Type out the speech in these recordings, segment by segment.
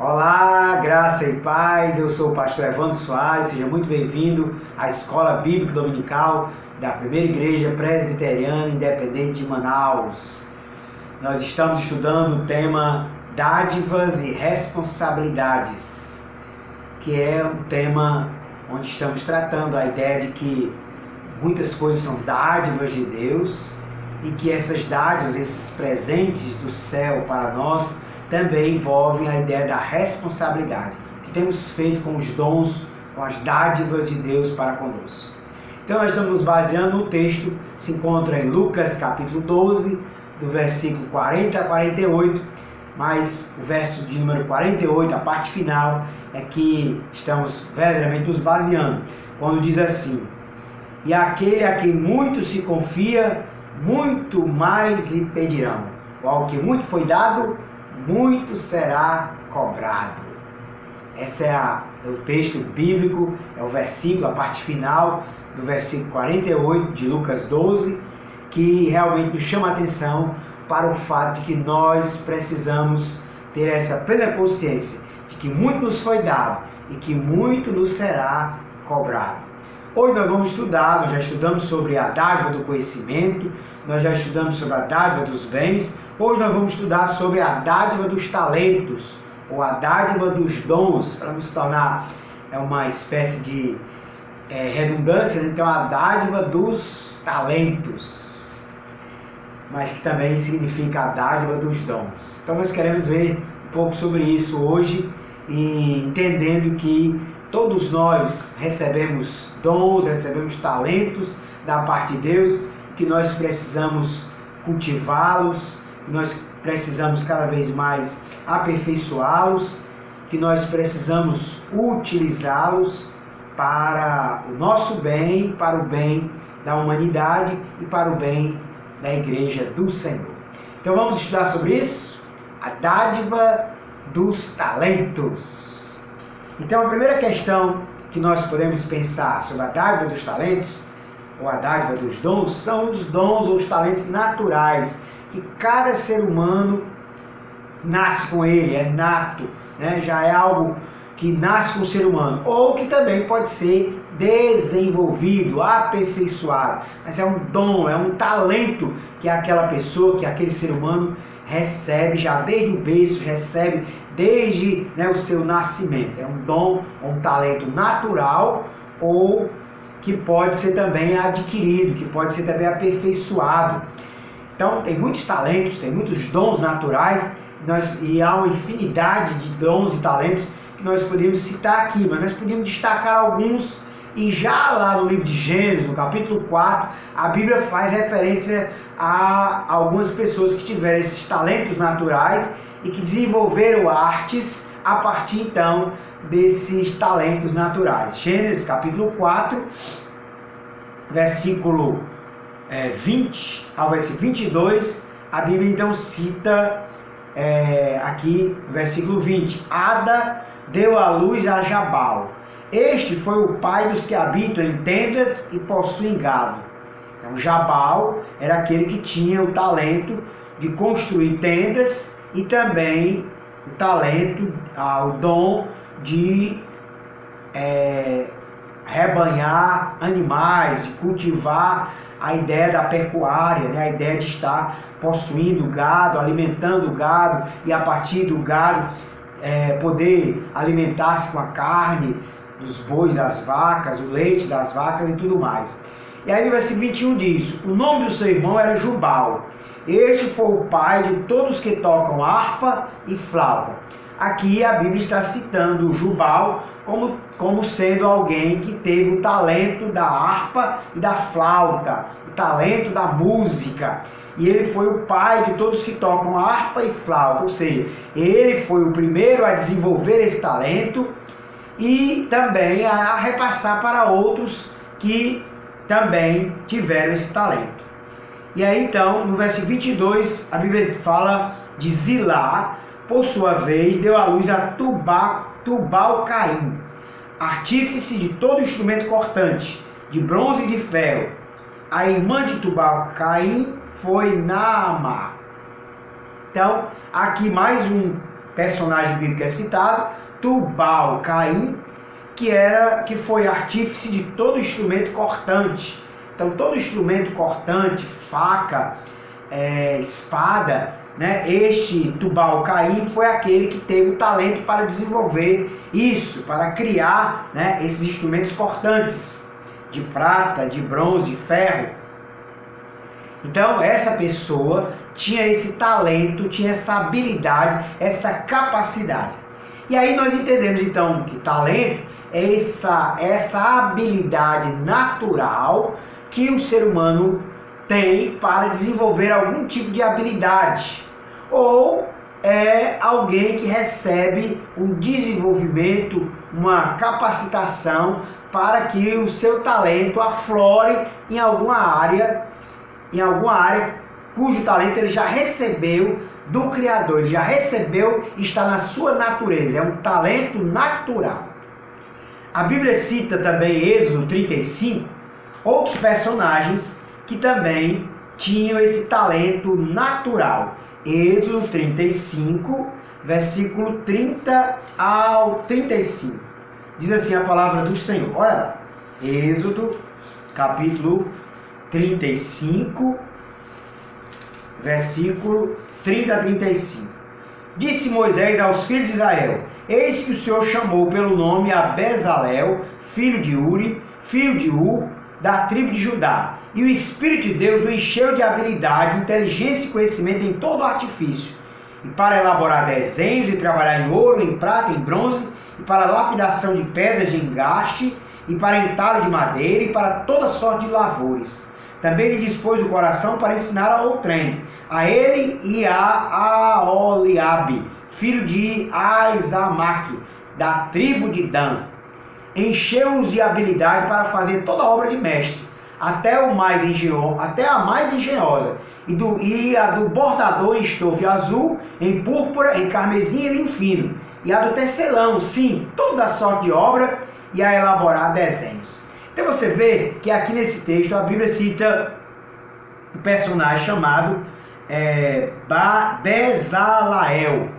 Olá, graça e paz, eu sou o pastor Evandro Soares, seja muito bem-vindo à Escola Bíblica Dominical da Primeira Igreja Presbiteriana Independente de Manaus. Nós estamos estudando o tema Dádivas e Responsabilidades, que é um tema onde estamos tratando a ideia de que muitas coisas são dádivas de Deus e que essas dádivas, esses presentes do céu para nós, também envolvem a ideia da responsabilidade, que temos feito com os dons, com as dádivas de Deus para conosco. Então nós estamos nos baseando no texto, se encontra em Lucas capítulo 12, do versículo 40 a 48, mas o verso de número 48, a parte final, é que estamos verdadeiramente nos baseando, quando diz assim: e aquele a quem muito se confia, muito mais lhe pedirão, ao que muito foi dado, muito será cobrado. Esse é o texto bíblico, é o versículo, a parte final do versículo 48 de Lucas 12, que realmente nos chama a atenção para o fato de que nós precisamos ter essa plena consciência de que muito nos foi dado e que muito nos será cobrado. Hoje nós vamos estudar, nós já estudamos sobre a dádiva do conhecimento, nós já estudamos sobre a dádiva dos bens. Hoje nós vamos estudar sobre a dádiva dos talentos, ou a dádiva dos dons, para não se tornar uma espécie de redundância, então a dádiva dos talentos, mas que também significa a dádiva dos dons. Então nós queremos ver um pouco sobre isso hoje, e entendendo que todos nós recebemos dons, recebemos talentos da parte de Deus, que nós precisamos cultivá-los, que nós precisamos cada vez mais aperfeiçoá-los, que nós precisamos utilizá-los para o nosso bem, para o bem da humanidade e para o bem da Igreja do Senhor. Então vamos estudar sobre isso, a dádiva dos talentos. Então a primeira questão que nós podemos pensar sobre a dádiva dos talentos, ou a dádiva dos dons, são os dons ou os talentos naturais, que cada ser humano nasce com ele, é nato, né? Já é algo que nasce com o ser humano, ou que também pode ser desenvolvido, aperfeiçoado, mas é um dom, é um talento que aquela pessoa, que aquele ser humano recebe já desde o berço, recebe desde o seu nascimento. É um dom, um talento natural, ou que pode ser também adquirido, que pode ser também aperfeiçoado. Então tem muitos talentos, tem muitos dons naturais, e há uma infinidade de dons e talentos que nós podemos citar aqui, mas nós podemos destacar alguns. E já lá no livro de Gênesis, no capítulo 4, a Bíblia faz referência a algumas pessoas que tiveram esses talentos naturais e que desenvolveram artes a partir então desses talentos naturais. Gênesis capítulo 4, versículo 20 ao versículo 22, a Bíblia então cita aqui, versículo 20: Ada deu à luz a Jabal. Este foi o pai dos que habitam em tendas e possuem gado. Então, Jabal era aquele que tinha o talento de construir tendas e também o talento, o dom de rebanhar animais, de cultivar a ideia da pecuária, a ideia de estar possuindo gado, alimentando o gado e a partir do gado poder alimentar-se com a carne dos bois, das vacas, o leite das vacas e tudo mais. E aí no versículo 21 diz: o nome do seu irmão era Jubal. Este foi o pai de todos que tocam harpa e flauta. Aqui a Bíblia está citando Jubal como sendo alguém que teve o talento da harpa e da flauta, o talento da música. E ele foi o pai de todos que tocam harpa e flauta, ou seja, ele foi o primeiro a desenvolver esse talento e também a repassar para outros que também tiveram esse talento. E aí então, no versículo 22, a Bíblia fala de Zilá, por sua vez, deu à luz a Tubal-Caim, artífice de todo instrumento cortante, de bronze e de ferro. A irmã de Tubal-Caim foi Naamá. Então, aqui mais personagem bíblico é citado, Tubal-Caim, que foi artífice de todo instrumento cortante. Então, todo instrumento cortante, faca, espada, né? Este Tubal-Caim foi aquele que teve o talento para desenvolver isso, para criar, né, esses instrumentos cortantes de prata, de bronze, de ferro. Então, essa pessoa tinha esse talento, tinha essa habilidade, essa capacidade. E aí nós entendemos então que talento é essa habilidade natural que o ser humano tem para desenvolver algum tipo de habilidade, ou é alguém que recebe um desenvolvimento, uma capacitação para que o seu talento aflore em alguma área cujo talento ele já recebeu do Criador, ele já recebeu, está na sua natureza, é um talento natural. A Bíblia cita também, Êxodo 35, outros personagens que também tinham esse talento natural. Êxodo 35, versículo 30 ao 35. Diz assim a palavra do Senhor. Olha lá. Êxodo, capítulo 35, versículo 30 a 35. Disse Moisés aos filhos de Israel: eis que o Senhor chamou pelo nome a Bezalel, filho de Uri, filho de Ur, da tribo de Judá. E o Espírito de Deus o encheu de habilidade, inteligência e conhecimento em todo artifício, e para elaborar desenhos e trabalhar em ouro, em prata, em bronze, e para lapidação de pedras de engaste, e para entalho de madeira, e para toda sorte de lavores. Também lhe dispôs o coração para ensinar a outrem, a ele e a Aholiabe, filho de Aizamaque, da tribo de Dan. Encheu-os de habilidade para fazer toda a obra de mestre, até a mais engenhosa, e a do bordador em estofe azul, em púrpura, em carmesim e linho fino, e a do tecelão, sim, toda a sorte de obra, e a elaborar desenhos. Então você vê que aqui nesse texto a Bíblia cita um personagem chamado Bezalel.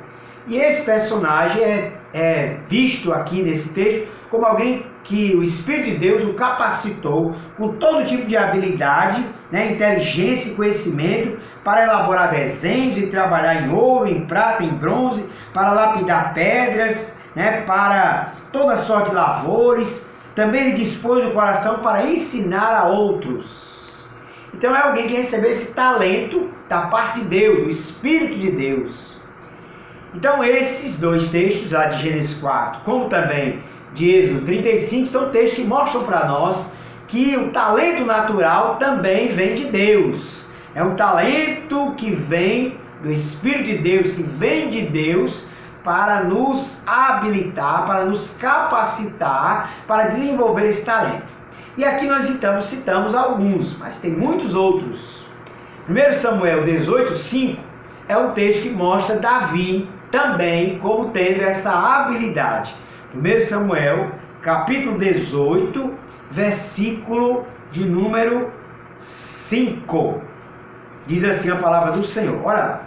E esse personagem é visto aqui nesse texto como alguém que o Espírito de Deus o capacitou com todo tipo de habilidade, né, inteligência e conhecimento para elaborar desenhos e trabalhar em ouro, em prata, em bronze, para lapidar pedras, né, para toda sorte de lavores. Também ele dispôs o coração para ensinar a outros. Então é alguém que recebeu esse talento da parte de Deus, do Espírito de Deus. Então esses dois textos, lá de Gênesis 4, como também de Êxodo 35, são textos que mostram para nós que o talento natural também vem de Deus. É um talento que vem do Espírito de Deus, que vem de Deus para nos habilitar, para nos capacitar, para desenvolver esse talento. E aqui nós então citamos alguns, mas tem muitos outros. 1 Samuel 18:5 é um texto que mostra Davi também como tendo essa habilidade. 1 Samuel, capítulo 18, versículo de número 5. Diz assim a palavra do Senhor. Olha lá.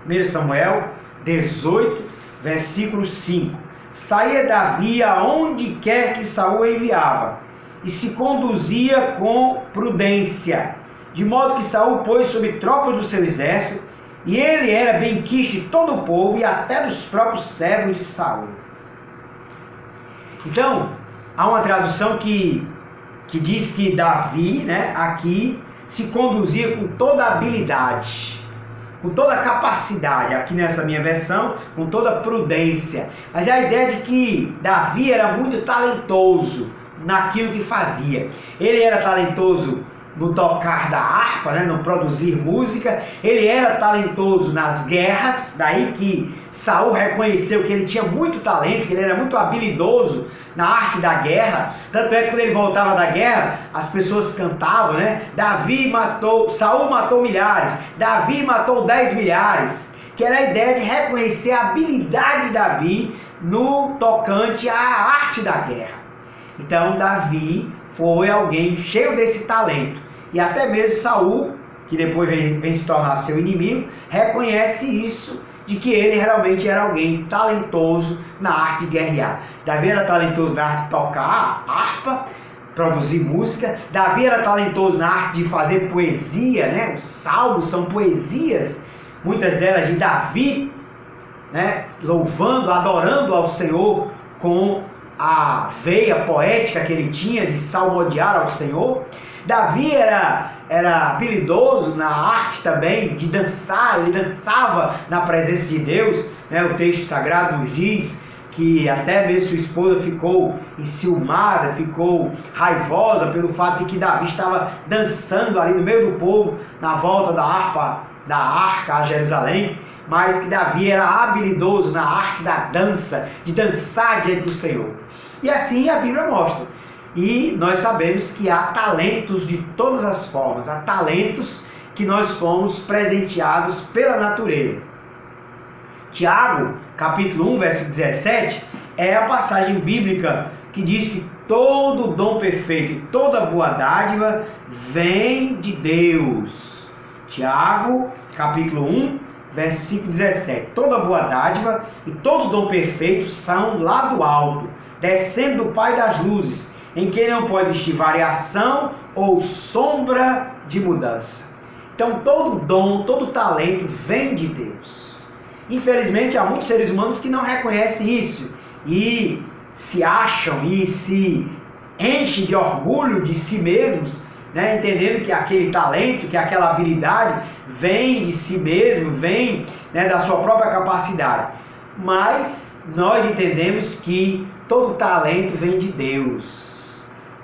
1 Samuel 18, versículo 5. Saía Davi aonde quer que Saul enviava, e se conduzia com prudência, de modo que Saul pôs sobre tropas do seu exército, e ele era benquisto de todo o povo e até dos próprios servos de Saul. Então, há uma tradução que diz que Davi, né, aqui, se conduzia com toda a habilidade, com toda a capacidade, aqui nessa minha versão, com toda a prudência. Mas é a ideia de que Davi era muito talentoso naquilo que fazia. Ele era talentoso no tocar da harpa, né, no produzir música. Ele era talentoso nas guerras, daí que Saul reconheceu que ele tinha muito talento, que ele era muito habilidoso na arte da guerra. Tanto é que quando ele voltava da guerra, as pessoas cantavam, né? Saul matou milhares, Davi matou 10 milhares. Que era a ideia de reconhecer a habilidade de Davi no tocante à arte da guerra. Então Davi foi alguém cheio desse talento. E até mesmo Saul, que depois vem se tornar seu inimigo, reconhece isso de que ele realmente era alguém talentoso na arte de guerrear. Davi era talentoso na arte de tocar harpa, produzir música. Davi era talentoso na arte de fazer poesia, né? Os salmos são poesias, muitas delas de Davi, né? Louvando, adorando ao Senhor com a veia poética que ele tinha de salmodiar ao Senhor. Davi era habilidoso na arte também de dançar, ele dançava na presença de Deus, né? O texto sagrado nos diz que até mesmo sua esposa ficou enciumada, ficou raivosa pelo fato de que Davi estava dançando ali no meio do povo, na volta da arca a Jerusalém, mas que Davi era habilidoso na arte da dança, de dançar diante do Senhor. E assim a Bíblia mostra. E nós sabemos que há talentos de todas as formas, há talentos que nós fomos presenteados pela natureza. Tiago, capítulo 1, verso 17, é a passagem bíblica que diz que todo dom perfeito e toda boa dádiva vem de Deus. Tiago, capítulo 1, versículo 17. Toda boa dádiva e todo dom perfeito são lá do alto, descendo do Pai das luzes, em quem não pode existir variação ou sombra de mudança. Então todo dom, todo talento vem de Deus. Infelizmente há muitos seres humanos que não reconhecem isso e se acham e se enchem de orgulho de si mesmos, né, entendendo que aquele talento, que aquela habilidade vem de si mesmo, vem, né, da sua própria capacidade. Mas nós entendemos que todo talento vem de Deus.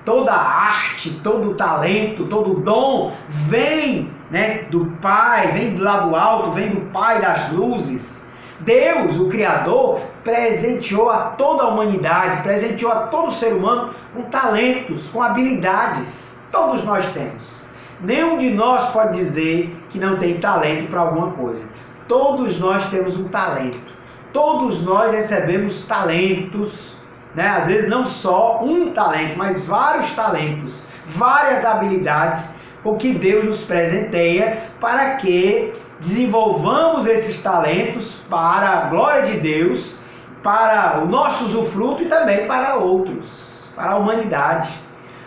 Toda arte, todo talento, todo dom vem, né, do Pai, vem do lado alto, vem do Pai das luzes. Deus, o Criador, presenteou a toda a humanidade, presenteou a todo ser humano com talentos, com habilidades. Todos nós temos. Nenhum de nós pode dizer que não tem talento para alguma coisa. Todos nós temos um talento. Todos nós recebemos talentos, né? Às vezes não só um talento, mas vários talentos, várias habilidades com que Deus nos presenteia para que desenvolvamos esses talentos para a glória de Deus, para o nosso usufruto e também para outros, para a humanidade.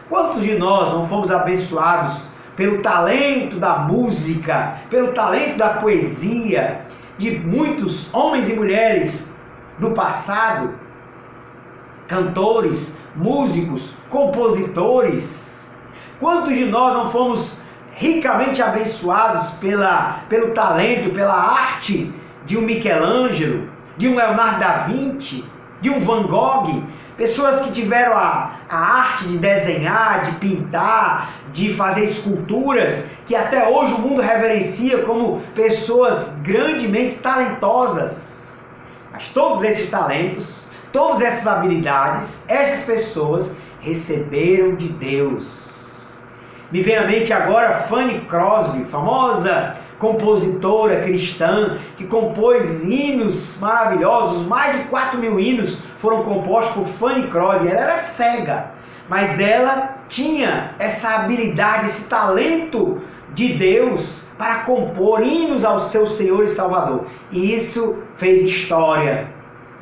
Quantos de nós não fomos abençoados pelo talento da música, pelo talento da poesia, de muitos homens e mulheres do passado, cantores, músicos, compositores? Quantos de nós não fomos ricamente abençoados pelo talento, pela arte de um Michelangelo, de um Leonardo da Vinci, de um Van Gogh? Pessoas que tiveram a arte de desenhar, de pintar, de fazer esculturas, que até hoje o mundo reverencia como pessoas grandemente talentosas. Mas todos esses talentos, todas essas habilidades, essas pessoas receberam de Deus. Me vem à mente agora Fanny Crosby, famosa compositora cristã, que compôs hinos maravilhosos. Mais de 4.000 hinos foram compostos por Fanny Crosby. Ela era cega, mas ela tinha essa habilidade, esse talento de Deus para compor hinos ao seu Senhor e Salvador. E isso fez história.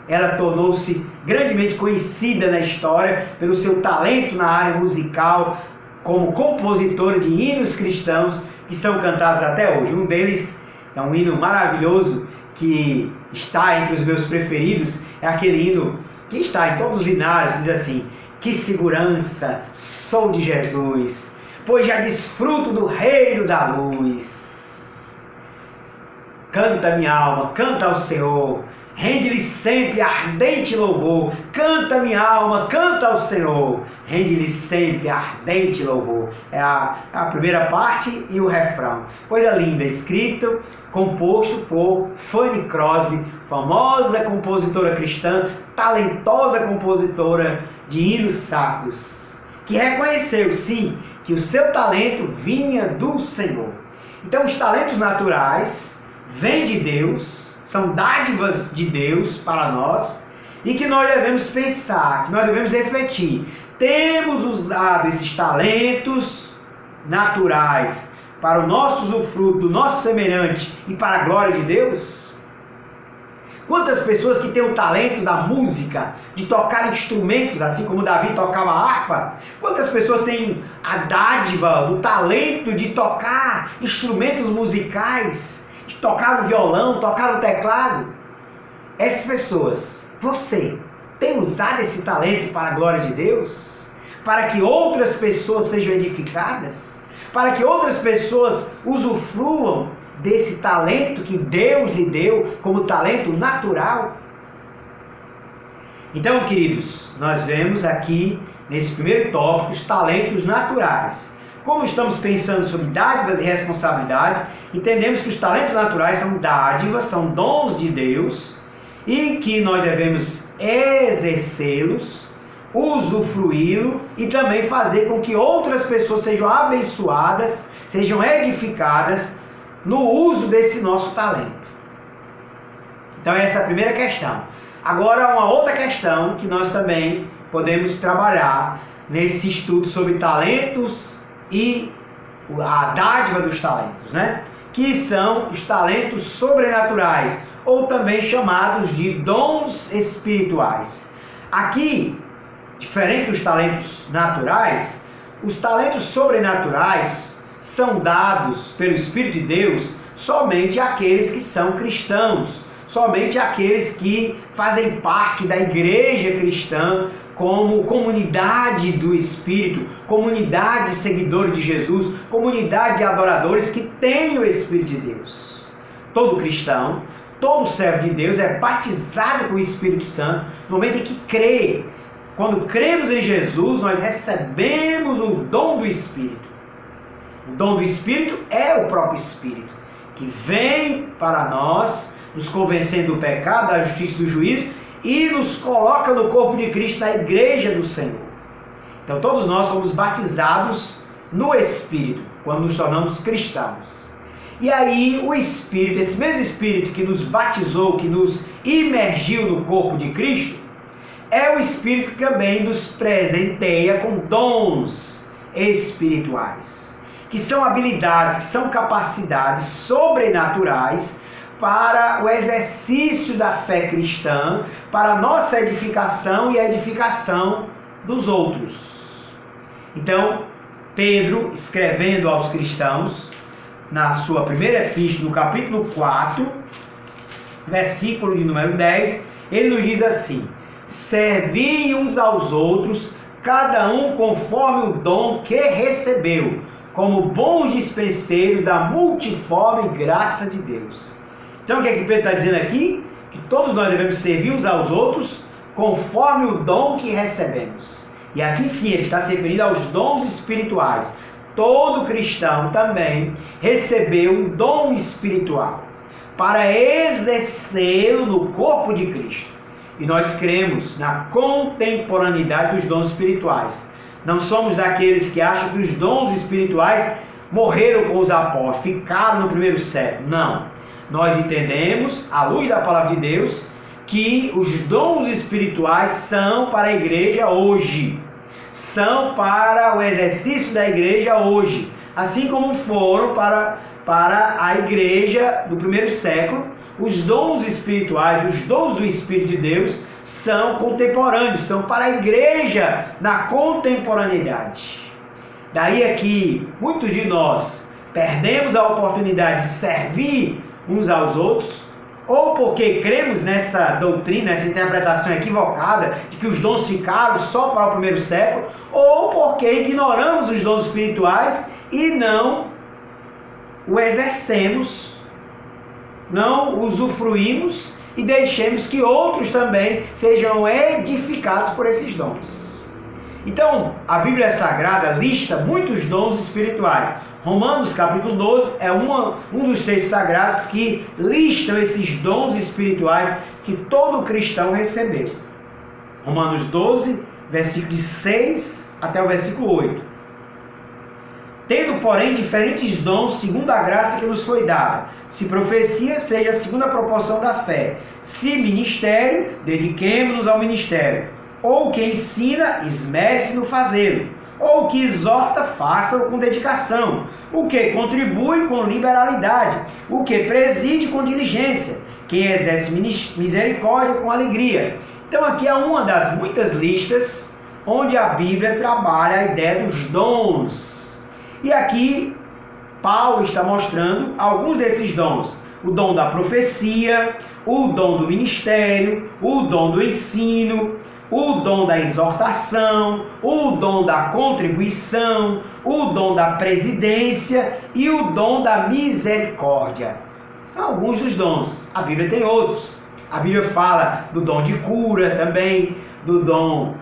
Ela tornou-se grandemente conhecida na história pelo seu talento na área musical, como compositora de hinos cristãos que são cantados até hoje. Um deles é um hino maravilhoso que está entre os meus preferidos, é aquele hino que está em todos os hinários, diz assim: que segurança sou de Jesus, pois já desfruto do reino da luz. Canta minha alma, canta ao Senhor, rende-lhe sempre ardente louvor. Canta minha alma, canta ao Senhor, rende-lhe sempre ardente louvor. É a primeira parte e o refrão. Coisa linda, escrito, composto por Fanny Crosby, famosa compositora cristã, talentosa compositora de hinos sacros, que reconheceu, sim, que o seu talento vinha do Senhor. Então os talentos naturais vêm de Deus, são dádivas de Deus para nós, e que nós devemos pensar, que nós devemos refletir. Temos usado esses talentos naturais para o nosso usufruto, do nosso semelhante e para a glória de Deus? Quantas pessoas que têm o talento da música, de tocar instrumentos, assim como Davi tocava harpa? Quantas pessoas têm a dádiva, o talento de tocar instrumentos musicais, de tocar o violão, tocar o teclado? Essas pessoas, você, tem usado esse talento para a glória de Deus? Para que outras pessoas sejam edificadas? Para que outras pessoas usufruam desse talento que Deus lhe deu como talento natural? Então, queridos, nós vemos aqui nesse primeiro tópico os talentos naturais. Como estamos pensando sobre dádivas e responsabilidades, entendemos que os talentos naturais são dádivas, são dons de Deus e que nós devemos exercê-los, usufruí-lo e também fazer com que outras pessoas sejam abençoadas, sejam edificadas no uso desse nosso talento. Então essa é a primeira questão. Agora uma outra questão que nós também podemos trabalhar nesse estudo sobre talentos e a dádiva dos talentos, né? Que são os talentos sobrenaturais, ou também chamados de dons espirituais. Aqui, diferente dos talentos naturais, os talentos sobrenaturais são dados pelo Espírito de Deus somente àqueles que são cristãos, somente àqueles que fazem parte da igreja cristã como comunidade do Espírito, comunidade de seguidores de Jesus, comunidade de adoradores que têm o Espírito de Deus. Todo cristão, todo servo de Deus é batizado com o Espírito Santo no momento em que crê. Quando cremos em Jesus, nós recebemos o dom do Espírito. O dom do Espírito é o próprio Espírito, que vem para nós, nos convencendo do pecado, da justiça e do juízo, e nos coloca no corpo de Cristo, na igreja do Senhor. Então todos nós somos batizados no Espírito, quando nos tornamos cristãos. E aí o Espírito, esse mesmo Espírito que nos batizou, que nos imergiu no corpo de Cristo, é o Espírito que também nos presenteia com dons espirituais, que são habilidades, que são capacidades sobrenaturais para o exercício da fé cristã, para a nossa edificação e a edificação dos outros. Então, Pedro, escrevendo aos cristãos, na sua primeira epístola, no capítulo 4, versículo de número 10, ele nos diz assim: servi uns aos outros, cada um conforme o dom que recebeu, como bons dispenseiros da multiforme graça de Deus. Então o que é que Pedro está dizendo aqui? Que todos nós devemos servir uns aos outros conforme o dom que recebemos. E aqui sim ele está se referindo aos dons espirituais. Todo cristão também recebeu um dom espiritual para exercê-lo no corpo de Cristo. E nós cremos na contemporaneidade dos dons espirituais. Não somos daqueles que acham que os dons espirituais morreram com os apóstolos, ficaram no primeiro século. Não. Nós entendemos, à luz da palavra de Deus, que os dons espirituais são para a igreja hoje. São para o exercício da igreja hoje. Assim como foram para a igreja do primeiro século, os dons espirituais, os dons do Espírito de Deus são contemporâneos, são para a igreja na contemporaneidade. Daí é que muitos de nós perdemos a oportunidade de servir uns aos outros, ou porque cremos nessa doutrina, nessa interpretação equivocada de que os dons ficaram só para o primeiro século, ou porque ignoramos os dons espirituais e não o exercemos, não usufruímos e deixemos que outros também sejam edificados por esses dons. Então, a Bíblia Sagrada lista muitos dons espirituais. Romanos capítulo 12 é um dos textos sagrados que listam esses dons espirituais que todo cristão recebeu. Romanos 12, versículo de 6 até o versículo 8. Tendo, porém, diferentes dons segundo a graça que nos foi dada. Se profecia, seja segundo a proporção da fé. Se ministério, dediquemo-nos ao ministério. Ou que ensina, esmere-se no fazê-lo. Ou que exorta, faça-o com dedicação. O que contribui com liberalidade. O que preside com diligência. quem exerce misericórdia com alegria. Então aqui é uma das muitas listas onde a Bíblia trabalha a ideia dos dons. E aqui Paulo está mostrando alguns desses dons. O dom da profecia, o dom do ministério, o dom do ensino, o dom da exortação, o dom da contribuição, o dom da presidência e o dom da misericórdia. São alguns dos dons. A Bíblia tem outros. A Bíblia fala do dom de cura também, do dom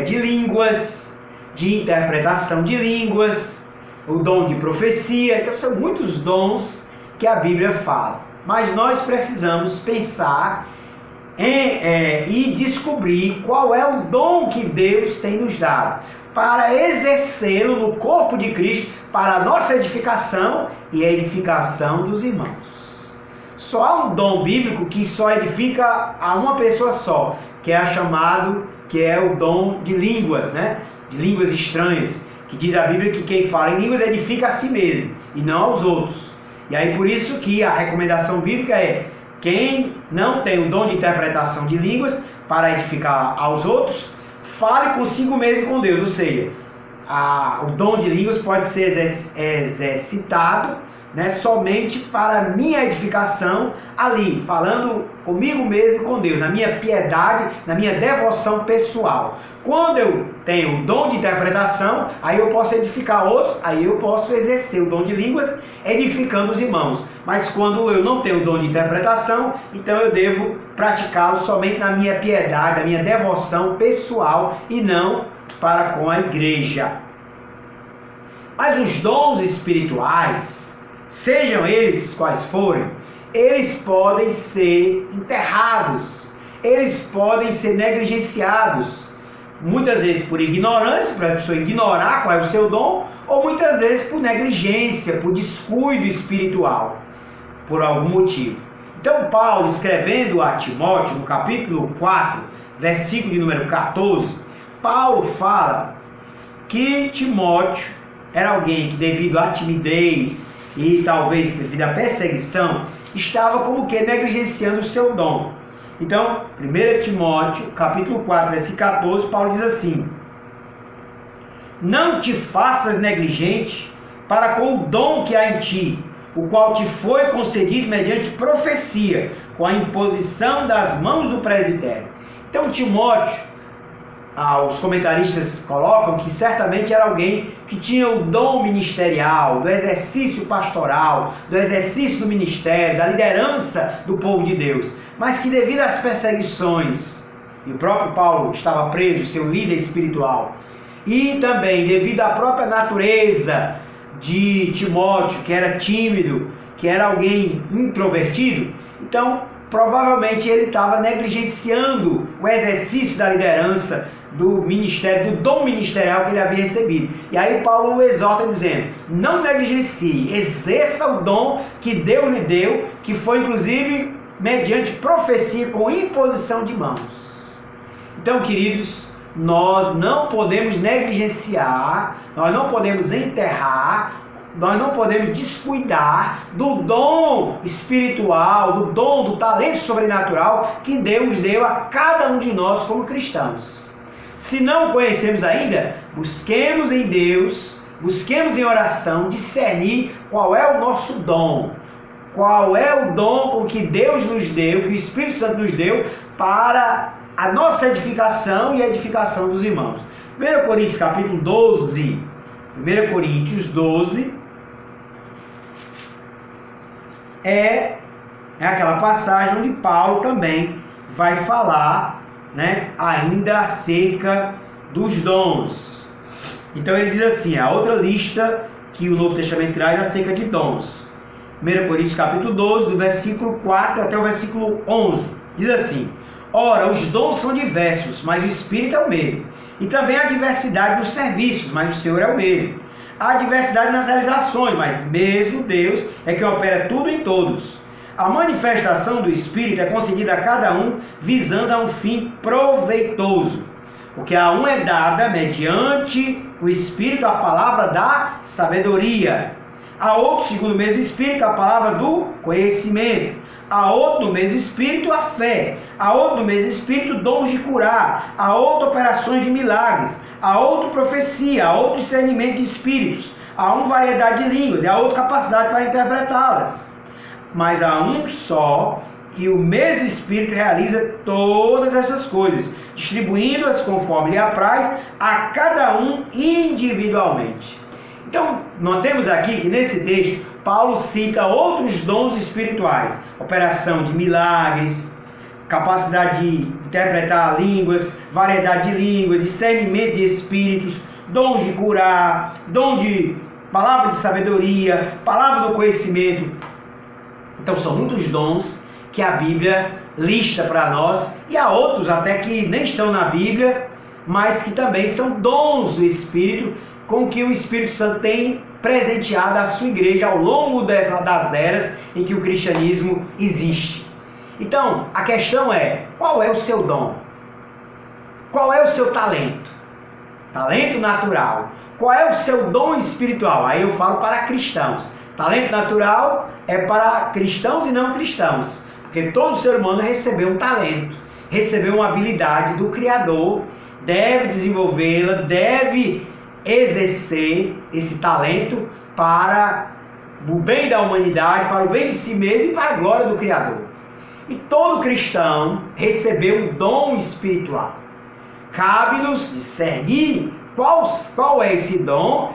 de línguas, de interpretação de línguas, o dom de profecia. Então são muitos dons que a Bíblia fala. Mas nós precisamos pensar e descobrir qual é o dom que Deus tem nos dado, para exercê-lo no corpo de Cristo, para a nossa edificação e a edificação dos irmãos. Só há um dom bíblico que só edifica a uma pessoa só, que é o dom de línguas, né? De línguas estranhas, que diz a Bíblia que quem fala em línguas edifica a si mesmo e não aos outros. E aí por isso que a recomendação bíblica é: quem não tem o dom de interpretação de línguas para edificar aos outros, fale consigo mesmo e com Deus. Ou seja, o dom de línguas pode ser exercitado, né, somente para minha edificação ali, falando comigo mesmo e com Deus, na minha piedade, na minha devoção pessoal. Quando eu tenho o dom de interpretação, aí eu posso edificar outros, aí eu posso exercer o dom de línguas, edificando os irmãos. Mas quando eu não tenho o dom de interpretação, então eu devo praticá-lo somente na minha piedade, na minha devoção pessoal e não para com a igreja. Mas os dons espirituais, sejam eles quais forem, eles podem ser enterrados, eles podem ser negligenciados, muitas vezes por ignorância, para a pessoa ignorar qual é o seu dom, ou muitas vezes por negligência, por descuido espiritual, por algum motivo. Então Paulo, escrevendo a Timóteo, no capítulo 4, versículo de número 14, Paulo fala que Timóteo era alguém que, devido à timidez e talvez devido à perseguição, estava como que negligenciando o seu dom. Então, 1 Timóteo, capítulo 4, versículo 14, Paulo diz assim: não te faças negligente para com o dom que há em ti, o qual te foi concedido mediante profecia, com a imposição das mãos do presbitério. Então, Timóteo, os comentaristas colocam que certamente era alguém que tinha o dom ministerial, do exercício pastoral, do exercício do ministério, da liderança do povo de Deus, mas que devido às perseguições, e o próprio Paulo estava preso, seu líder espiritual, e também devido à própria natureza de Timóteo, que era tímido, que era alguém introvertido, então provavelmente ele estava negligenciando o exercício da liderança, do ministério, do dom ministerial que ele havia recebido. E aí Paulo o exorta dizendo: não negligencie, exerça o dom que Deus lhe deu, que foi inclusive mediante profecia, com imposição de mãos. Então, queridos, nós não podemos negligenciar, nós não podemos enterrar, nós não podemos descuidar do dom espiritual, do dom, do talento sobrenatural que Deus deu a cada um de nós como cristãos. Se não conhecemos ainda, busquemos em Deus, busquemos em oração discernir qual é o nosso dom, qual é o dom com que Deus nos deu, que o Espírito Santo nos deu para a nossa edificação e a edificação dos irmãos. 1 Coríntios capítulo 12, 1 Coríntios 12, é aquela passagem onde Paulo também vai falar, né, ainda acerca dos dons. Então ele diz assim, a outra lista que o Novo Testamento traz acerca de dons. 1 Coríntios capítulo 12, do versículo 4 até o versículo 11, diz assim: ora, os dons são diversos, mas o Espírito é o mesmo. E também há diversidade nos serviços, mas o Senhor é o mesmo. Há diversidade nas realizações, mas mesmo Deus é que opera tudo em todos. A manifestação do Espírito é concedida a cada um, visando a um fim proveitoso. Porque a um é dada, mediante o Espírito, a palavra da sabedoria. A outro, segundo o mesmo Espírito, a palavra do conhecimento. a outro no mesmo Espírito a fé, a outro no mesmo Espírito dons de curar, a outro operações de milagres, a outro profecia, a outro discernimento de espíritos, a um variedade de línguas e a outra capacidade para interpretá-las. Mas há um só e o mesmo Espírito realiza todas essas coisas, distribuindo-as conforme lhe apraz a cada um individualmente. Então, nós temos aqui que nesse texto, Paulo cita outros dons espirituais, operação de milagres, capacidade de interpretar línguas, variedade de línguas, discernimento de espíritos, dons de curar, dom de palavra de sabedoria, palavra do conhecimento. Então, são muitos dons que a Bíblia lista para nós, e há outros até que nem estão na Bíblia, mas que também são dons do Espírito, com que o Espírito Santo tem presenteado a sua igreja ao longo das eras em que o cristianismo existe. Então, a questão é, qual é o seu dom? Qual é o seu talento? Talento natural. Qual é o seu dom espiritual? Aí eu falo para cristãos. Talento natural é para cristãos e não cristãos. Porque todo ser humano recebeu um talento, recebeu uma habilidade do Criador, deve desenvolvê-la, deve exercer esse talento para o bem da humanidade, para o bem de si mesmo e para a glória do Criador. E todo cristão recebeu um dom espiritual. Cabe-nos discernir qual é esse dom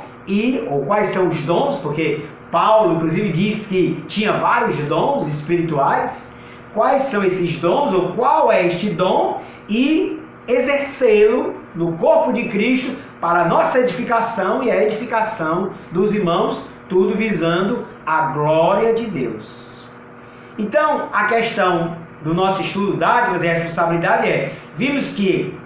ou quais são os dons, porque Paulo, inclusive, diz que tinha vários dons espirituais. Quais são esses dons, ou qual é este dom, e exercê-lo no corpo de Cristo para a nossa edificação e a edificação dos irmãos, tudo visando a glória de Deus. Então, a questão do nosso estudo, dádivas e responsabilidade vimos que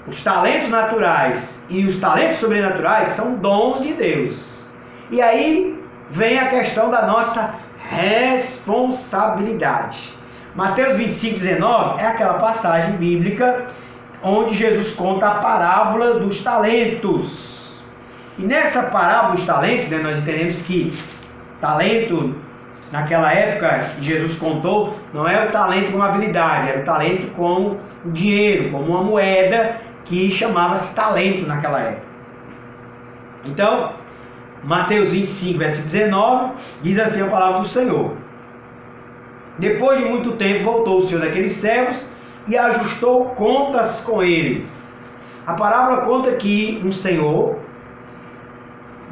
os talentos naturais e os talentos sobrenaturais são dons de Deus. E aí vem a questão da nossa responsabilidade. Mateus 25:19 é aquela passagem bíblica onde Jesus conta a parábola dos talentos. E nessa parábola dos talentos, nós entendemos que talento, naquela época que Jesus contou, não é o talento como habilidade, era o talento como o dinheiro, como uma moeda que chamava-se talento naquela época. Então, Mateus 25, versículo 19, diz assim a palavra do Senhor. Depois de muito tempo voltou o Senhor daqueles servos e ajustou contas com eles. A parábola conta que um senhor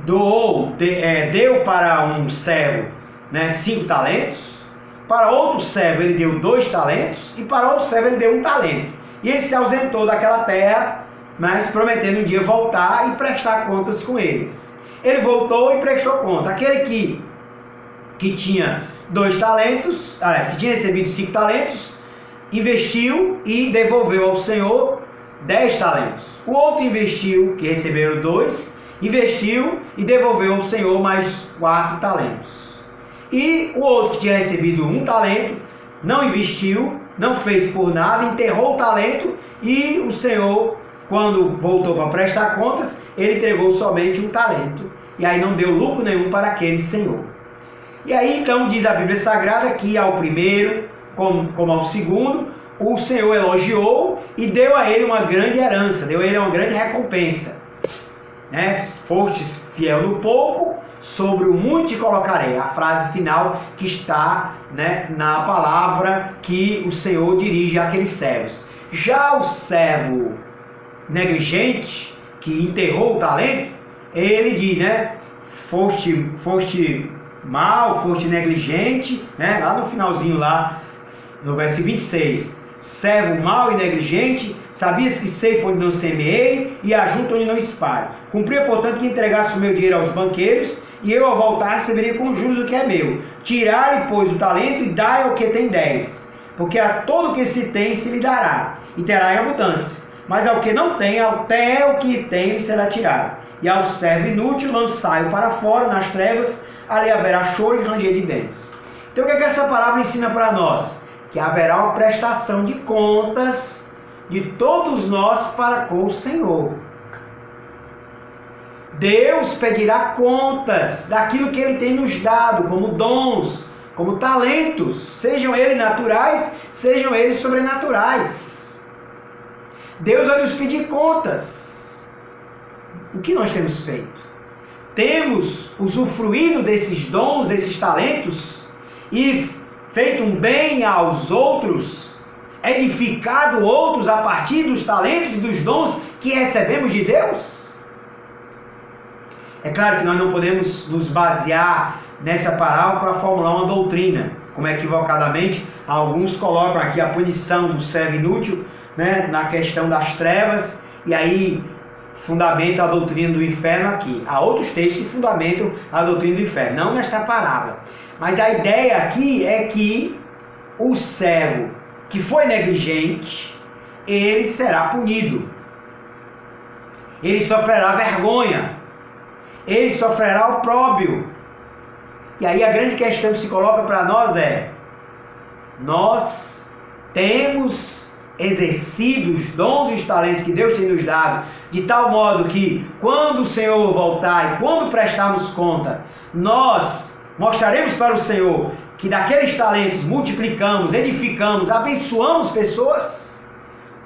deu para um servo 5 talentos, para outro servo ele deu 2 talentos e para outro servo ele deu 1 talento. E ele se ausentou daquela terra, mas prometendo um dia voltar e prestar contas com eles. Ele voltou e prestou conta. Aquele que tinha 2 talentos, que tinha recebido 5 talentos, investiu e devolveu ao Senhor 10 talentos. O outro investiu, que receberam 2, investiu e devolveu ao Senhor mais 4 talentos. E o outro que tinha recebido 1 talento, não investiu, não fez por nada, enterrou o talento, e o Senhor, quando voltou para prestar contas, ele entregou somente 1 talento. E aí não deu lucro nenhum para aquele senhor. E aí então diz a Bíblia Sagrada que ao primeiro, como ao segundo, o Senhor elogiou e deu a ele uma grande herança, deu a ele uma grande recompensa. Fostes fiel no pouco, sobre o muito te colocarei. A frase final que está na palavra que o Senhor dirige àqueles servos. Já o servo negligente, que enterrou o talento, ele diz, foste mal, foste negligente, lá no finalzinho, lá no versículo 26, servo mau e negligente, sabias que ceifo onde não semeei e ajunto onde não espalho. Cumpria, portanto, que entregasse o meu dinheiro aos banqueiros, e eu, ao voltar, receberia com juros o que é meu. Tirai, pois, o talento e dai ao que tem 10, porque a todo o que se tem se lhe dará, e terá em abundância. Mas ao que não tem, até o que tem lhe será tirado. E ao servo inútil lançai-o para fora, nas trevas, ali haverá choro e ranger de dentes. Então o que é que essa palavra ensina para nós? Que haverá uma prestação de contas de todos nós para com o Senhor. Deus pedirá contas daquilo que Ele tem nos dado, como dons, como talentos, sejam eles naturais, sejam eles sobrenaturais. Deus vai nos pedir contas. O que nós temos feito? Temos usufruído desses dons, desses talentos e feito um bem aos outros, edificado outros a partir dos talentos e dos dons que recebemos de Deus? É claro que nós não podemos nos basear nessa parábola para formular uma doutrina, como equivocadamente alguns colocam aqui a punição do servo inútil, né, na questão das trevas, e aí fundamenta a doutrina do inferno aqui. Há outros textos que fundamentam a doutrina do inferno, não nesta parábola. Mas a ideia aqui é que o servo que foi negligente, ele será punido. Ele sofrerá vergonha. Ele sofrerá opróbrio. E aí a grande questão que se coloca para nós é: nós temos exercido os dons e os talentos que Deus tem nos dado, de tal modo que quando o Senhor voltar e quando prestarmos conta, nós mostraremos para o Senhor que daqueles talentos multiplicamos, edificamos, abençoamos pessoas,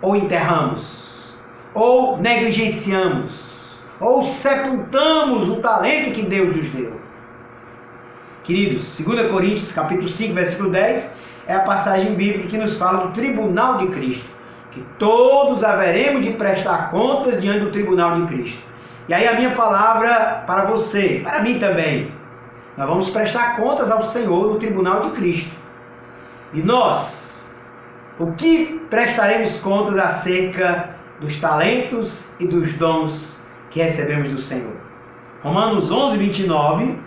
ou enterramos, ou negligenciamos, ou sepultamos o talento que Deus nos deu. Queridos, 2 Coríntios capítulo 5, versículo 10, é a passagem bíblica que nos fala do tribunal de Cristo, que todos haveremos de prestar contas diante do tribunal de Cristo. E aí a minha palavra para você, para mim também, nós vamos prestar contas ao Senhor no tribunal de Cristo. E nós, o que prestaremos contas acerca dos talentos e dos dons que recebemos do Senhor? Romanos 11, 29.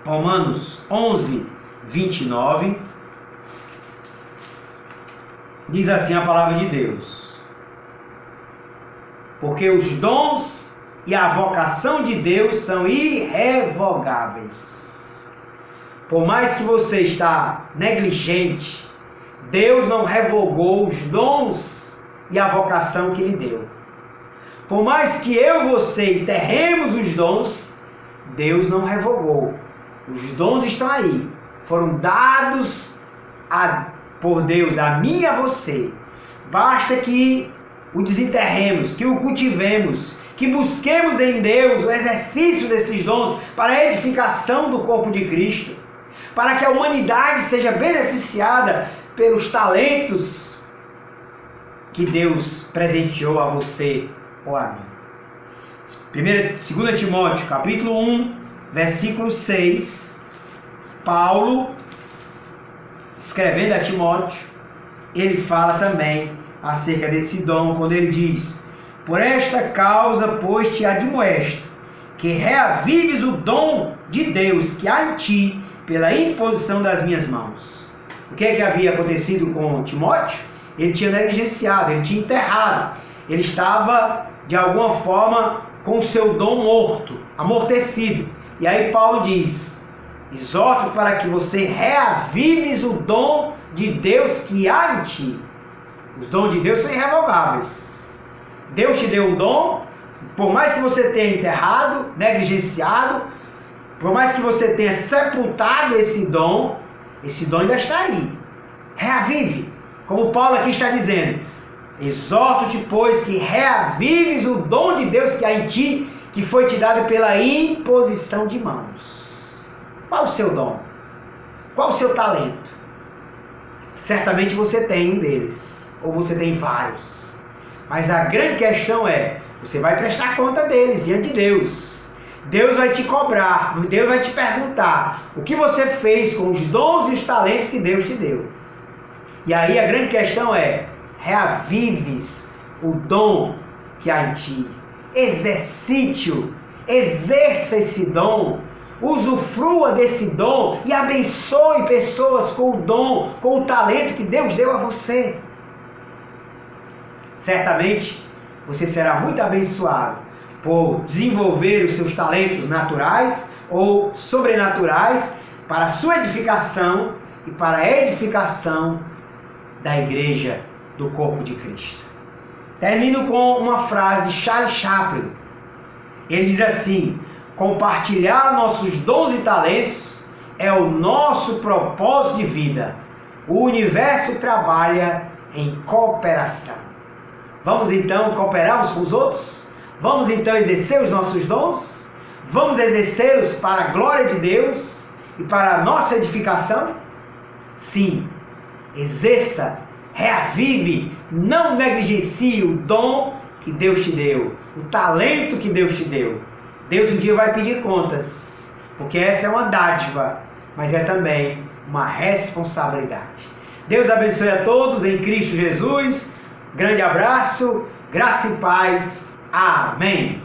Romanos 11, 29. Diz assim a palavra de Deus: porque os dons e a vocação de Deus são irrevogáveis. Por mais que você está negligente, Deus não revogou os dons e a vocação que lhe deu. Por mais que eu e você enterremos os dons, Deus não revogou. Os dons estão aí, foram dados por Deus a mim e a você. Basta que o desenterremos, que o cultivemos, que busquemos em Deus o exercício desses dons para a edificação do corpo de Cristo, para que a humanidade seja beneficiada pelos talentos que Deus presenteou a você ou a mim. 2 Timóteo capítulo 1, versículo 6, Paulo, escrevendo a Timóteo, ele fala também acerca desse dom, quando ele diz: por esta causa, pois, te admoesto, que reavives o dom de Deus que há em ti, pela imposição das minhas mãos. O que é que havia acontecido com Timóteo? Ele tinha negligenciado, ele tinha enterrado, ele estava, de alguma forma, com o seu dom morto, amortecido. E aí Paulo diz: exorto para que você reavives o dom de Deus que há em ti. Os dons de Deus são irrevogáveis. Deus te deu um dom, por mais que você tenha enterrado, negligenciado, por mais que você tenha sepultado esse dom ainda está aí. Reavive, como Paulo aqui está dizendo: exorto-te, pois, que reavives o dom de Deus que há em ti, que foi te dado pela imposição de mãos. Qual o seu dom? Qual o seu talento? Certamente você tem um deles, ou você tem vários. Mas a grande questão é: você vai prestar conta deles diante de Deus. Deus vai te cobrar, Deus vai te perguntar o que você fez com os dons e os talentos que Deus te deu. E aí a grande questão é: reavives o dom que há em ti. Exercite-o, exerça esse dom, usufrua desse dom e abençoe pessoas com o dom, com o talento que Deus deu a você. Certamente você será muito abençoado por desenvolver os seus talentos naturais ou sobrenaturais para a sua edificação e para a edificação da igreja do corpo de Cristo. Termino com uma frase de Charles Chaplin. Ele diz assim: compartilhar nossos dons e talentos é o nosso propósito de vida. O universo trabalha em cooperação. Vamos então cooperar uns com os outros? Vamos então exercer os nossos dons? Vamos exercê-los para a glória de Deus e para a nossa edificação? Sim, exerça, reavive, não negligencie o dom que Deus te deu, o talento que Deus te deu. Deus um dia vai pedir contas, porque essa é uma dádiva, mas é também uma responsabilidade. Deus abençoe a todos em Cristo Jesus. Grande abraço, graça e paz. Amém.